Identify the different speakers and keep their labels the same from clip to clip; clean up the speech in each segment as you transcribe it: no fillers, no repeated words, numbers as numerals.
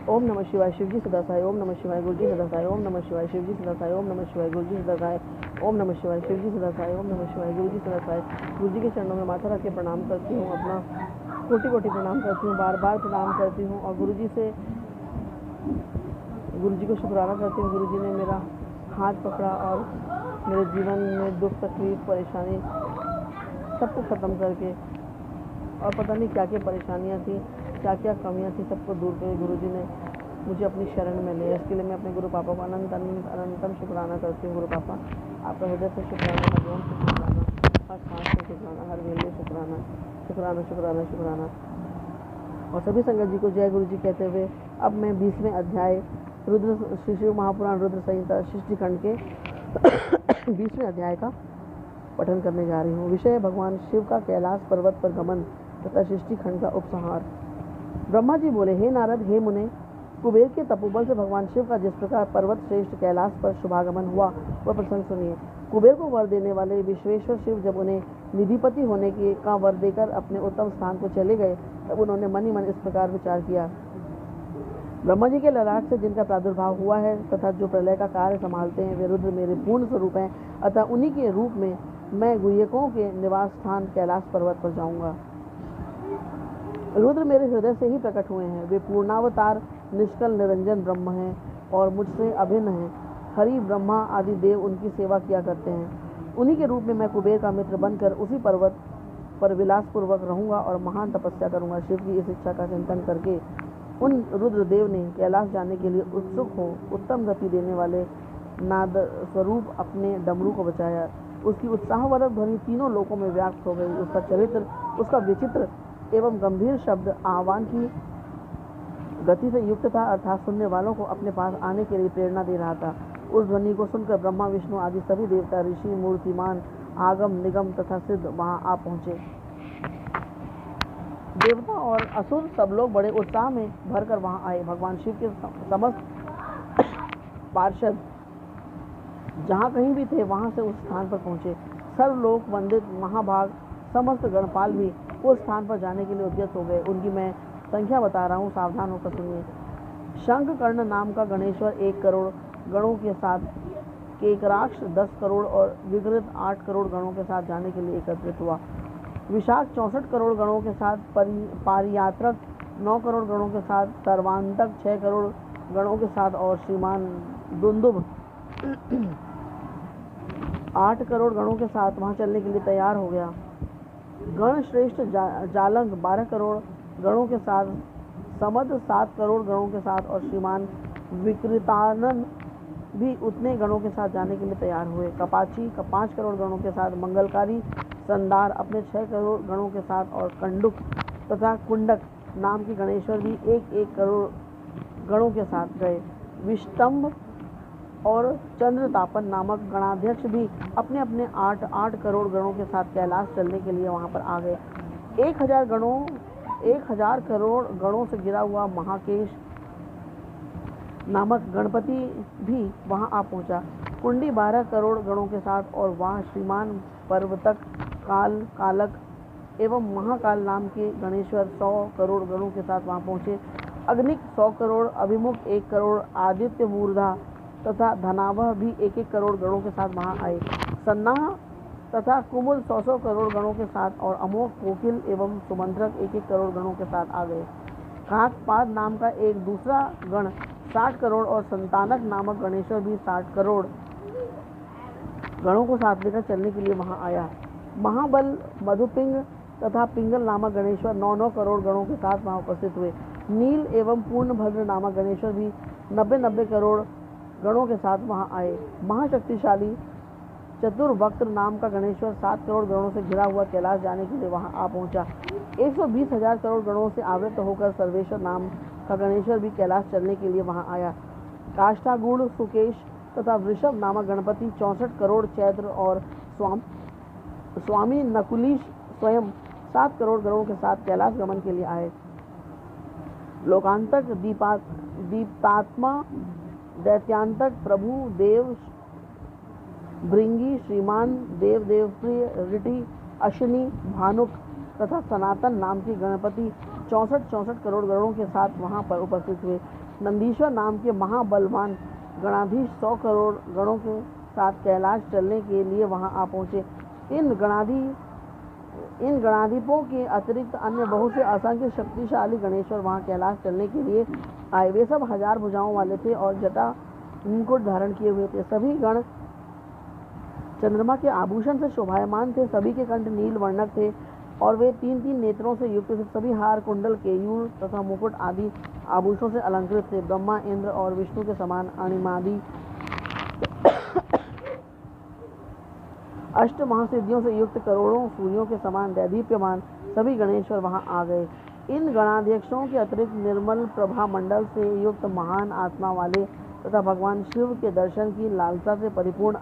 Speaker 1: ओम नमः शिवाय शिवजी सदा सहाय। ओम नमः शिवाय गुरुजी सदा सहाय। ओम नमः शिवाय शिवजी सदा सहाय। ओम नमः शिवाय गुरुजी सदा सहाय। ओम नमः शिवाय शिवजी सदा सहाय। ओम नमः शिवाय गुरुजी सदा सहाय। गुरुजी के चरणों में माथा रख के प्रणाम करती हूँ, अपना कोटि कोटि प्रणाम करती हूँ, बार बार प्रणाम करती हूँ और गुरुजी को शुक्राना करती हूँ। गुरुजी ने मेरा हाथ पकड़ा और मेरे जीवन में दुख तकलीफ परेशानी सबको ख़त्म करके, और पता नहीं क्या क्या परेशानियाँ थी, क्या क्या कमियाँ थी, सबको दूर करके गुरुजी ने मुझे अपनी शरण में लिया। इसके लिए मैं अपने गुरु पापा को अनंत अनंत अनंतम शुक्राना करती हूँ। गुरु पापा, आपका हृदय से शुक्राना, भगवान से शुक्राना, हर सांस से शुक्राना, हर वेले शुक्राना, शुक्राना शुक्राना शुक्राना। और सभी संगत जी को जय गुरु जी कहते हुए अब मैं 20वें अध्याय रुद्र श्री शिव महापुराण रुद्र संहिता सृष्टि खंड के 20वें अध्याय का पठन करने जा रही हूँ। विषय भगवान शिव का कैलाश पर्वत पर गमन तथा सृष्टि खंड का उपसंहार। ब्रह्मा जी बोले, हे नारद, हे मुने, कुबेर के तपोबल से भगवान शिव का जिस प्रकार पर्वत श्रेष्ठ कैलाश पर शुभागमन हुआ वह प्रसंग सुनिए। कुबेर को वर देने वाले विश्वेश्वर शिव जब उन्हें निधिपति होने का वर देकर अपने उत्तम स्थान को चले गए, तब उन्होंने मन ही मन इस प्रकार विचार किया। ब्रह्मा जी के ललाट से जिनका प्रादुर्भाव हुआ है तथा जो प्रलय का कार्य संभालते हैं, वे रुद्र मेरे पूर्ण स्वरूप हैं, अतः उन्हीं के रूप में मैं गुह्यकों के निवास स्थान कैलाश पर्वत पर जाऊंगा। रुद्र मेरे हृदय से ही प्रकट हुए हैं। वे पूर्णावतार निष्कल निरंजन ब्रह्म हैं और मुझसे अभिन्न हैं। हरि, ब्रह्मा आदि देव उनकी सेवा किया करते हैं। उन्हीं के रूप में मैं कुबेर का मित्र बनकर उसी पर्वत पर विलासपूर्वक रहूंगा और महान तपस्या करूंगा। शिव की इस इच्छा का चिंतन करके उन रुद्रदेव ने कैलाश जाने के लिए उत्सुक हो उत्तम गति देने वाले नाद स्वरूप अपने डमरू को बचाया। उसकी उत्साहवर्धक ध्वनि तीनों लोकों में व्याप्त हो गई। उसका चरित्र, उसका विचित्र एवं गंभीर शब्द आह्वान की गति से युक्त था, अर्थात सुनने वालों को अपने पास आने के लिए प्रेरणा दे रहा था। उस ध्वनि को सुनकर ब्रह्मा, विष्णु आदि सभी देवता, ऋषि, मूर्तिमान, आगम, निगम तथा सिद्ध वहां आ पहुंचे। देवता और असुर सब लोग बड़े उत्साह में भरकर वहां आए। भगवान शिव के समस्त पार्षद जहां कहीं भी थे वहां से उस स्थान पर पहुंचे। सर्वलोक वंदित महाभाग समस्त गणपाल भी उस स्थान पर जाने के लिए उद्यत हो गए। उनकी मैं संख्या बता रहा हूँ, सावधान होकर सुनिए। शंख कर्ण नाम का गणेश्वर 1 करोड़ गणों के साथ, केकराक्ष 10 करोड़ और विकृत 8 करोड़ गणों के साथ जाने के लिए एकत्रित हुआ। विशाख 64 करोड़ गणों के साथ, पारियात्रक 9 करोड़ गणों के साथ, सर्वांतक 6 करोड़ गणों के साथ और श्रीमान दुंदुभ 8 करोड़ गणों के साथ वहां चलने के लिए तैयार हो गया। गण श्रेष्ठ जालंग 12 करोड़ गणों के साथ, समद 7 करोड़ गणों के साथ और श्रीमान विकृतानन भी उतने गणों के साथ जाने के लिए तैयार हुए। कपाची 5 करोड़ गणों के साथ, मंगलकारी संदार अपने 6 करोड़ गणों के साथ और कंडुक तथा कुंडक नाम के गणेश्वर भी 1-1 करोड़ गणों के साथ गए। विष्टम्भ और चंद्रतापन नामक गणाध्यक्ष भी अपने अपने 8-8 करोड़ गणों के साथ कैलाश चलने के लिए वहां पर आ गए। 1000 करोड़ गणों से घिरा हुआ महाकेश नामक गणपति भी वहां आ पहुंचा। कुंडी 12 करोड़ गणों के साथ और वहां श्रीमान पर्वतक, कालक एवं महाकाल नाम के गणेश्वर 100 करोड़ गणों के साथ वहां पहुंचे। अग्निक 100 करोड़, अभिमुख 1 करोड़, आदित्य मूर्धा तथा धनावह भी 1-1 करोड़ गणों के साथ वहां आए। सन्नाह तथा कुमुल 100 करोड़ गणों के साथ और अमोघ, कोकिल एवं सुमंत्रक 1-1 करोड़ गणों के साथ आ गए। काकपाद नाम का एक दूसरा गण 60 करोड़ और संतानक नामक गणेश्वर भी 60 करोड़ गणों को साथ लेकर चलने के लिए वहां आया। महाबल, मधुपिंग तथा पिंगल नामक गणेश्वर 9-9 करोड़ गणों के साथ वहां उपस्थित हुए। नील एवं पूर्णभद्र नामक गणेश्वर भी 90-90 करोड़ गणों के साथ वहां आए। महाशक्तिशाली चतुर्वक्त्र नाम का गणेश्वर 7 करोड़ गणों से घिरा हुआ कैलाश जाने के लिए वहां आ पहुंचा। 120,000 करोड़ गणों से आवृत होकर सर्वेश्वर नाम का गणेश्वर भी कैलाश चलने के लिए वहां आया। काष्ठागूढ़, सुकेश तथा वृषभ नामक गणपति 64 करोड़ चैत्र और स्वामी नकुलीश स्वयं 7 करोड़ गणों के साथ कैलाश गमन के लिए आए। लोकांतक, दीप्तात्मा, दैत्यांतक, प्रभु, देव, भृंगी, श्रीमान, देवप्रिय, ऋटि, अश्विनी, भानुक तथा सनातन नाम की गणपति 64 करोड़ गणों के साथ वहां पर उपस्थित हुए। नंदीश्वर नाम के महाबलवान गणाधीश 100 करोड़ गणों के साथ कैलाश चलने के लिए वहां आ पहुंचे। इन गणाधिपों के अतिरिक्त अन्य बहुत से असंख्य शक्तिशाली गणेश्वर वहां कैलाश चलने के लिए आए। वे सब 1000 भुजाओं वाले थे और जटा मुकुट धारण किए हुए थे। सभी गण चंद्रमा के आभूषण से शोभायमान थे। सभी के कंठ नील वर्णक थे और वे 3-3 नेत्रों से युक्त थे। सभी हार, कुंडल, केयूर तथा मुकुट आदि आभूषणों से अलंकृत थे। ब्रह्मा, इंद्र और विष्णु के समान अणिमादि अष्ट महासिद्धियों से युक्त करोड़ों सूर्यों के समान दैदीप्यमान सभी गणेश्वर वहां आ गए। इन गणाध्यक्षों के अतिरिक्त निर्मल प्रभा मंडल से युक्त महान आत्मा वाले तथा भगवान शिव के दर्शन की लालसा से परिपूर्ण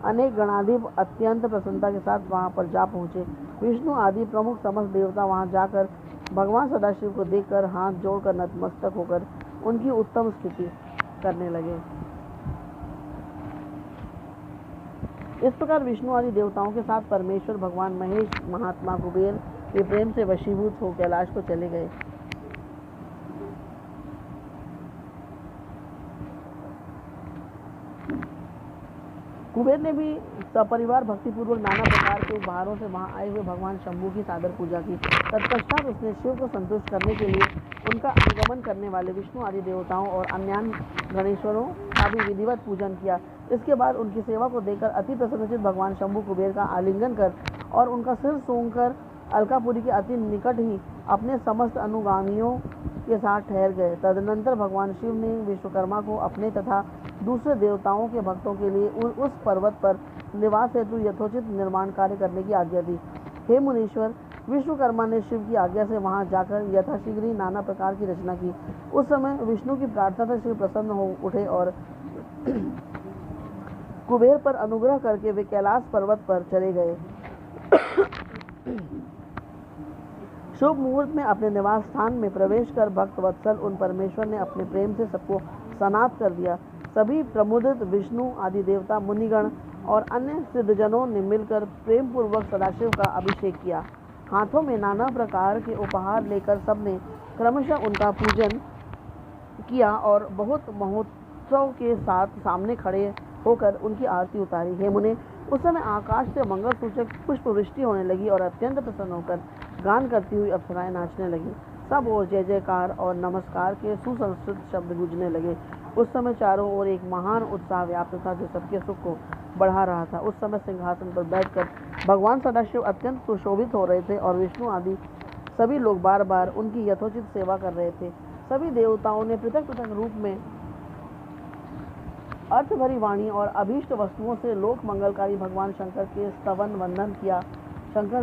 Speaker 1: अनेक गणाधिप अत्यंत प्रसन्नता के साथ वहां पर जा पहुंचे। विष्णु आदि प्रमुख समस्त देवता वहां जाकर भगवान सदाशिव को देखकर हाथ जोड़कर नतमस्तक होकर उनकी उत्तम स्तुति करने लगे। इस प्रकार विष्णु आदि देवताओं के साथ परमेश्वर भगवान महेश, महात्मा कुबेर के प्रेम से वशीभूत हो कैलाश को चले गए। कुबेर ने भी सपरिवार भक्तिपूर्वक नाना प्रकार के उपहारों से वहां आए हुए भगवान शंभू की सादर पूजा की। तत्पश्चात उसने शिव को संतुष्ट करने के लिए उनका अनुगमन करने वाले विष्णु आदि देवताओं और अन्य गणेश्वरों का भी विधिवत पूजन किया। इसके बाद उनकी सेवा को देखकर अति प्रसन्नचित भगवान शंभू कुबेर का आलिंगन कर और उनका सिर सूंघकर अलकापुरी के अति निकट ही अपने समस्त अनुगामियों के साथ ठहर गए। तदनंतर भगवान शिव ने विश्वकर्मा को अपने तथा दूसरे देवताओं के भक्तों के लिए उस पर्वत पर निवास हेतु यथोचित निर्माण कार्य करने की आज्ञा दी। हे मुनीश्वर, विश्वकर्मा ने शिव की आज्ञा से वहां जाकर यथाशीघ्र ही नाना प्रकार की रचना की। उस समय विष्णु की प्रार्थना से शिव प्रसन्न हो उठे और कुबेर पर अनुग्रह करके वे कैलाश पर्वत पर चले गए। शुभ मुहूर्त में अपने निवास स्थान में प्रवेश कर भक्त वत्सल उन परमेश्वर ने अपने प्रेम से सबको सनात कर दिया। सभी प्रमुदित विष्णु आदि देवता, मुनिगण और अन्य सिद्धजनों ने मिलकर प्रेम पूर्वक सदाशिव का अभिषेक किया। हाथों में नाना प्रकार के उपहार लेकर सबने क्रमशः उनका पूजन किया और बहुत महोत्सव के साथ सामने खड़े होकर उनकी आरती उतारी। हे मुने, उस समय आकाश से मंगल सूचक पुष्प वृष्टि होने लगी और अत्यंत प्रसन्न होकर गान करती हुई अप्सराएं नाचने लगी। सब ओर जय जयकार और नमस्कार के सुसंस्कृत शब्द गूंजने लगे। उस समय चारों ओर एक महान उत्साह व्याप्त था जो सबके सुख को बढ़ा रहा था। उस समय सिंहासन पर बैठकर भगवान सदाशिव अत्यंत सुशोभित हो रहे थे और विष्णु आदि सभी लोग बार बार उनकी यथोचित सेवा कर रहे थे। सभी देवताओं ने पृथक पृथक रूप में अर्थ भरी वाणी और अभीष्ट वस्तुओं से लोक मंगलकारी भगवान शंकर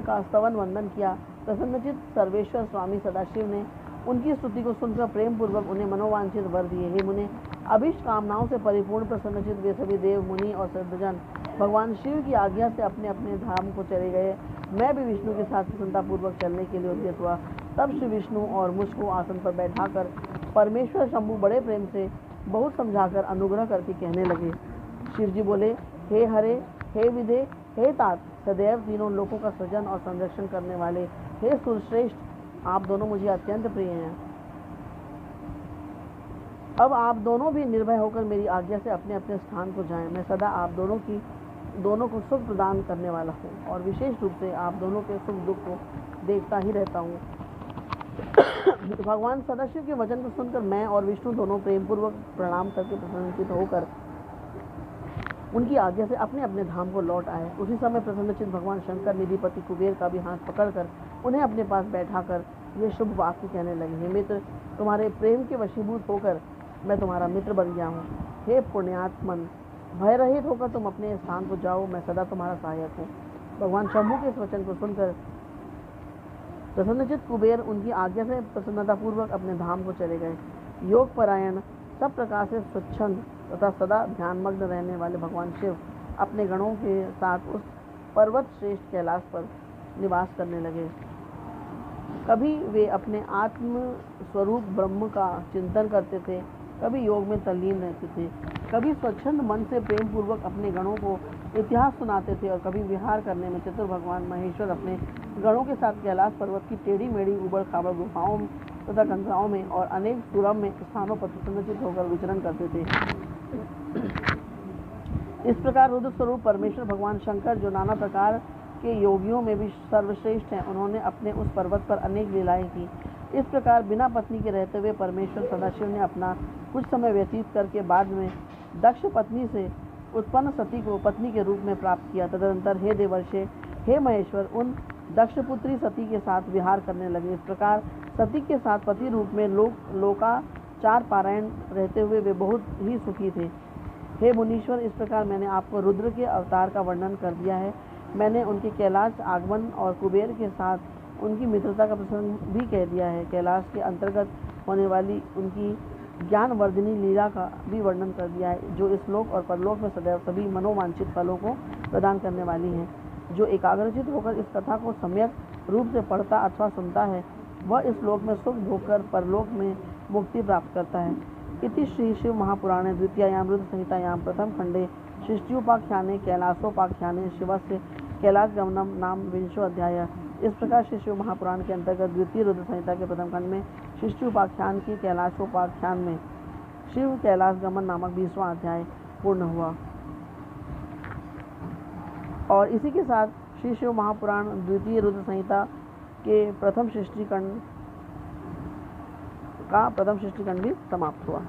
Speaker 1: का स्तवन वंदन किया। प्रसन्नचित सर्वेश्वर स्वामी सदाशिव ने उनकी स्तुति को सुनकर प्रेम पूर्वक उन्हें मनोवांछित वर दिए। हे मुने, अभीष्ट कामनाओं से परिपूर्ण प्रसन्नचित वे सभी देव, मुनि और सिद्धजन भगवान शिव की आज्ञा से अपने अपने धाम को चले गए। मैं भी विष्णु के साथ प्रसन्नता पूर्वक चलने के लिए उद्यत हुआ। तब श्री विष्णु और मुझको आसन पर बैठाकर परमेश्वर शंभु बड़े प्रेम से बहुत समझाकर अनुग्रह करके कहने लगे। शिव जी बोले, हे हरे, हे विधे, हे तात, सदैव तीनों लोकों का सृजन और संरक्षण करने वाले, हे सुरश्रेष्ठ, आप दोनों मुझे अत्यंत प्रिय हैं। अब आप दोनों भी निर्भय होकर मेरी आज्ञा से अपने अपने स्थान को जाएं। मैं सदा आप दोनों को सुख प्रदान करने वाला हूँ और विशेष रूप से आप दोनों के सुख दुख को देखता ही रहता हूँ। भगवान सदाशिव के वचन को सुनकर मैं और विष्णु दोनों प्रेम पूर्वक प्रणाम करके प्रसन्नचित होकर उनकी आज्ञा से अपने अपने धाम को लौट आए। उसी समय प्रसन्नचित भगवान शंकर निधिपति कुबेर का भी हाथ पकड़कर उन्हें अपने पास बैठाकर ये शुभ वाक्य कहने लगे। हे मित्र, तुम्हारे प्रेम के वशीभूत होकर मैं तुम्हारा मित्र बन गया हूँ। हे पुण्यात्मन, भय रहित होकर तुम अपने स्थान को जाओ, मैं सदा तुम्हारा सहायक हूँ। भगवान शंभू के इस वचन को सुनकर प्रसन्नचित कुबेर उनकी आज्ञा से प्रसन्नतापूर्वक अपने धाम को चले गए। योग परायण, सब प्रकार से स्वच्छंद तथा सदा ध्यानमग्न रहने वाले भगवान शिव अपने गणों के साथ उस पर्वत श्रेष्ठ कैलाश पर निवास करने लगे। कभी वे अपने आत्म स्वरूप ब्रह्म का चिंतन करते थे, कभी योग में तल्लीन रहते थे, कभी स्वच्छंद मन से प्रेम पूर्वक अपने गणों को इतिहास सुनाते थे और कभी विहार करने में चतुर भगवान महेश्वर अपने गणों के साथ कैलाश पर्वत की टेढ़ी मेढ़ी उबड़ खाबड़ गुफाओं तथा कंकराओं में और अनेक सुरम्य स्थानों पर सुसंगठित होकर विचरण करते थे। इस प्रकार रुद्र स्वरूप परमेश्वर भगवान शंकर, जो नाना प्रकार के योगियों में भी सर्वश्रेष्ठ हैं, उन्होंने अपने उस पर्वत पर अनेक लीलाएं की। इस प्रकार बिना पत्नी के रहते हुए परमेश्वर सदाशिव ने अपना कुछ समय व्यतीत करके बाद में दक्ष पत्नी से उत्पन्न सती को पत्नी के रूप में प्राप्त किया। तदनंतर हे देवर्षे, हे महेश्वर, उन दक्षपुत्री सती के साथ विहार करने लगे। इस प्रकार सती के साथ पति रूप में लोकाचार पारायण रहते हुए वे बहुत ही सुखी थे। हे मुनीश्वर, इस प्रकार मैंने आपको रुद्र के अवतार का वर्णन कर दिया है। मैंने उनके कैलाश आगमन और कुबेर के साथ उनकी मित्रता का प्रसंग भी कह दिया है। कैलाश के अंतर्गत होने वाली उनकी ज्ञानवर्धिनी लीला का भी वर्णन कर दिया है, जो इस लोक और परलोक में सदैव सभी मनोवांछित फलों को प्रदान करने वाली है। जो एकाग्रचित होकर इस कथा को सम्यक रूप से पढ़ता अथवा सुनता है, वह इस लोक में सुख भोग कर परलोक में मुक्ति प्राप्त करता है। इति श्री शिव महापुराणे द्वितीयायां रुद्र संहितायां प्रथम खंडे सृष्टिउपाख्याने कैलासोपाख्याने शिवस्य कैलासगमनम नाम विंशो अध्याय। इस प्रकार श्री शिव महापुराण के अंतर्गत द्वितीय रुद्र संहिता के प्रथम खंड में सृष्टिउपाख्यान की कैलासोपाख्यान में शिव कैलासगमन नामक 20वां अध्याय पूर्ण हुआ। और इसी के साथ श्री शिव महापुराण द्वितीय रुद्र संहिता के प्रथम सृष्टिखंड भी समाप्त हुआ।